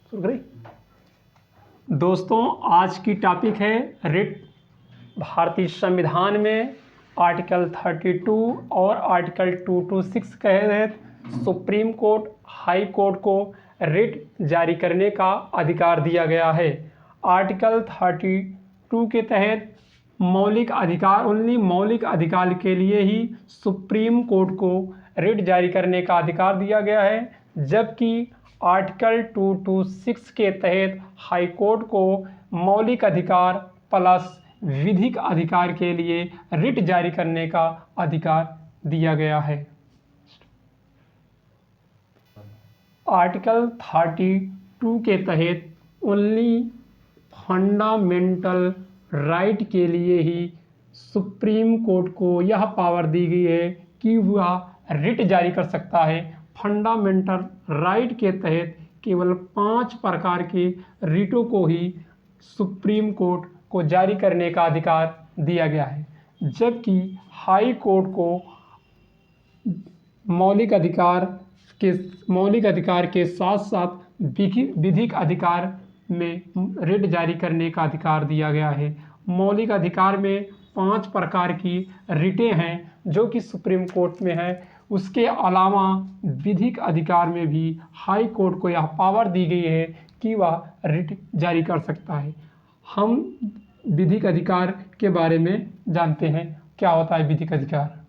शुरू करें दोस्तों। आज की टॉपिक है रिट। भारतीय संविधान में आर्टिकल 32 और आर्टिकल 226 के तहत सुप्रीम कोर्ट हाई कोर्ट को रिट जारी करने का अधिकार दिया गया है। आर्टिकल 32 के तहत मौलिक अधिकार के लिए ही सुप्रीम कोर्ट को रिट जारी करने का अधिकार दिया गया है, जबकि आर्टिकल 226 के तहत हाई कोर्ट को मौलिक अधिकार प्लस विधिक अधिकार के लिए रिट जारी करने का अधिकार दिया गया है। आर्टिकल 32 के तहत ओनली फंडामेंटल राइट के लिए ही सुप्रीम कोर्ट को यह पावर दी गई है कि वह रिट जारी कर सकता है। फंडामेंटल राइट के तहत केवल 5 प्रकार के रिटों को ही सुप्रीम कोर्ट को जारी करने का अधिकार दिया गया है, जबकि हाई कोर्ट को मौलिक अधिकार के साथ साथ विधिक अधिकार में रिट जारी करने का अधिकार दिया गया है। मौलिक अधिकार में 5 प्रकार की रिटें हैं जो कि सुप्रीम कोर्ट में है। उसके अलावा विधिक अधिकार में भी हाई कोर्ट को यह पावर दी गई है कि वह रिट जारी कर सकता है। हम विधिक अधिकार के बारे में जानते हैं। क्या होता है विधिक अधिकार?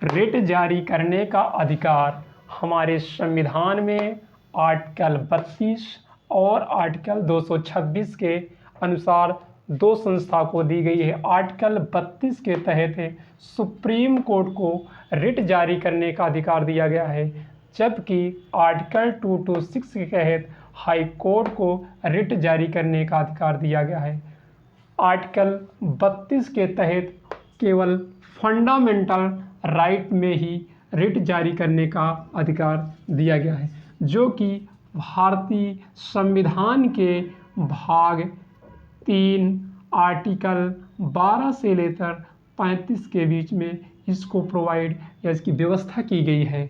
रिट जारी करने का अधिकार हमारे संविधान में आर्टिकल 32 और आर्टिकल 226 के अनुसार 2 संस्था को दी गई है। आर्टिकल 32 के तहत सुप्रीम कोर्ट को रिट जारी करने का अधिकार दिया गया है, जबकि आर्टिकल 226 के तहत हाई कोर्ट को रिट जारी करने का अधिकार दिया गया है। आर्टिकल 32 के तहत केवल फंडामेंटल राइट में ही रिट जारी करने का अधिकार दिया गया है, जो कि भारतीय संविधान के भाग 3 आर्टिकल 12 से लेकर 35 के बीच में इसको प्रोवाइड या इसकी व्यवस्था की गई है।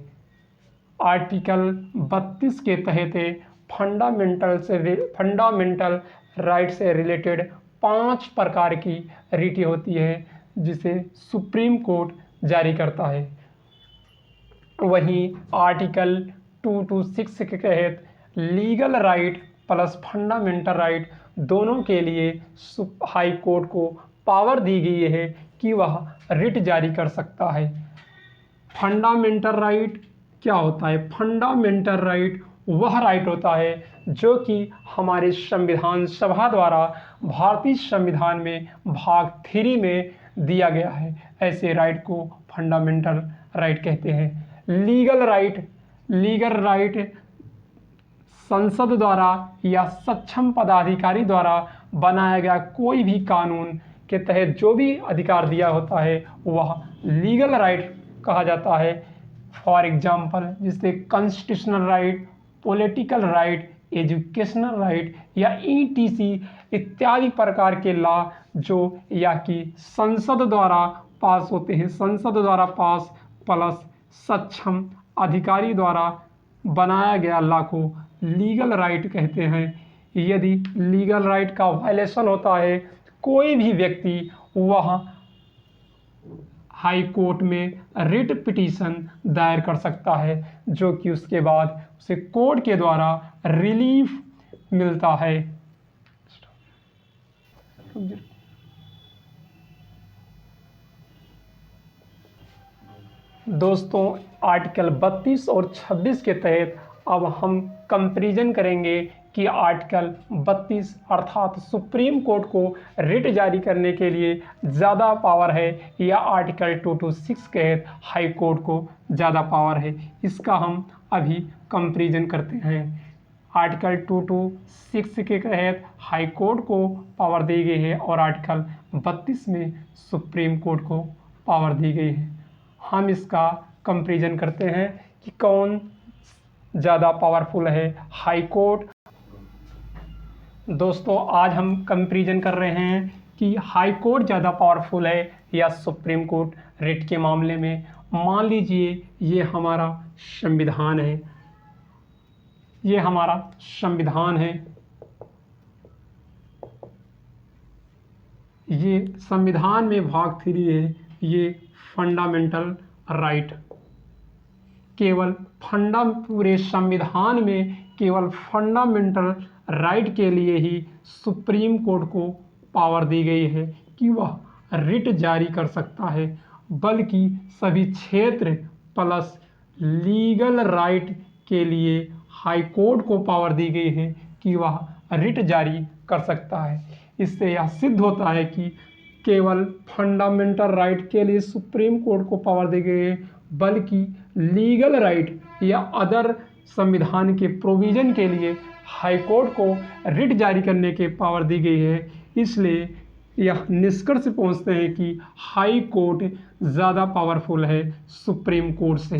आर्टिकल 32 के तहत फंडामेंटल राइट से रिलेटेड 5 प्रकार की रिटें होती है जिसे सुप्रीम कोर्ट जारी करता है। वहीं आर्टिकल 226 के तहत legal right plus fundamental right दोनों के लिए हाई कोर्ट को पावर दी गई है कि वह रिट जारी कर सकता है। फंडामेंटल राइट क्या होता है? फंडामेंटल राइट वह राइट होता है जो कि हमारे संविधान सभा द्वारा भारतीय संविधान में भाग 3 में दिया गया है। ऐसे राइट को फंडामेंटल राइट कहते हैं। लीगल राइट संसद द्वारा या सक्षम पदाधिकारी द्वारा बनाया गया कोई भी कानून के तहत जो भी अधिकार दिया होता है वह लीगल राइट कहा जाता है। फॉर एग्जाम्पल जिससे constitutional right, political right, educational right या ETC इत्यादि प्रकार के लॉ जो या कि संसद द्वारा पास होते हैं, संसद द्वारा पास प्लस सक्षम अधिकारी द्वारा बनाया गया लॉ को लीगल राइट कहते हैं। यदि लीगल राइट का वायलेशन होता है कोई भी व्यक्ति वह हाई कोर्ट में रिट पिटीशन दायर कर सकता है, जो कि उसके बाद उसे कोर्ट के द्वारा रिलीफ मिलता है। दोस्तों आर्टिकल 32 और 26 के तहत अब हम कंपैरिजन करेंगे कि आर्टिकल 32 अर्थात सुप्रीम कोर्ट को रिट जारी करने के लिए ज़्यादा पावर है या आर्टिकल 226 के तहत हाई कोर्ट को ज़्यादा पावर है। इसका हम अभी कंपैरिजन करते हैं। आर्टिकल 226 के तहत हाई कोर्ट को पावर दी गई है और आर्टिकल 32 में सुप्रीम कोर्ट को पावर दी गई है। हम इसका कंपैरिजन करते हैं कि कौन ज़्यादा पावरफुल है, हाई कोर्ट। दोस्तों आज हम कंपैरिजन कर रहे हैं कि हाई कोर्ट ज़्यादा पावरफुल है या सुप्रीम कोर्ट रिट के मामले में। मान लीजिए ये हमारा संविधान है। ये हमारा संविधान है, ये संविधान में भाग 3 है, ये फंडामेंटल राइट। केवल पूरे संविधान में केवल फंडामेंटल राइट के लिए ही सुप्रीम कोर्ट को पावर दी गई है कि वह रिट जारी कर सकता है, बल्कि सभी क्षेत्र प्लस लीगल राइट के लिए हाई कोर्ट को पावर दी गई है कि वह रिट जारी कर सकता है। इससे यह सिद्ध होता है कि केवल फंडामेंटल राइट के लिए सुप्रीम कोर्ट को पावर दी गई है, बल्कि लीगल राइट या अदर संविधान के प्रोविज़न के लिए हाई कोर्ट को रिट जारी करने के पावर दी गई है। इसलिए यह निष्कर्ष पहुंचते हैं कि हाई कोर्ट ज़्यादा पावरफुल है सुप्रीम कोर्ट से।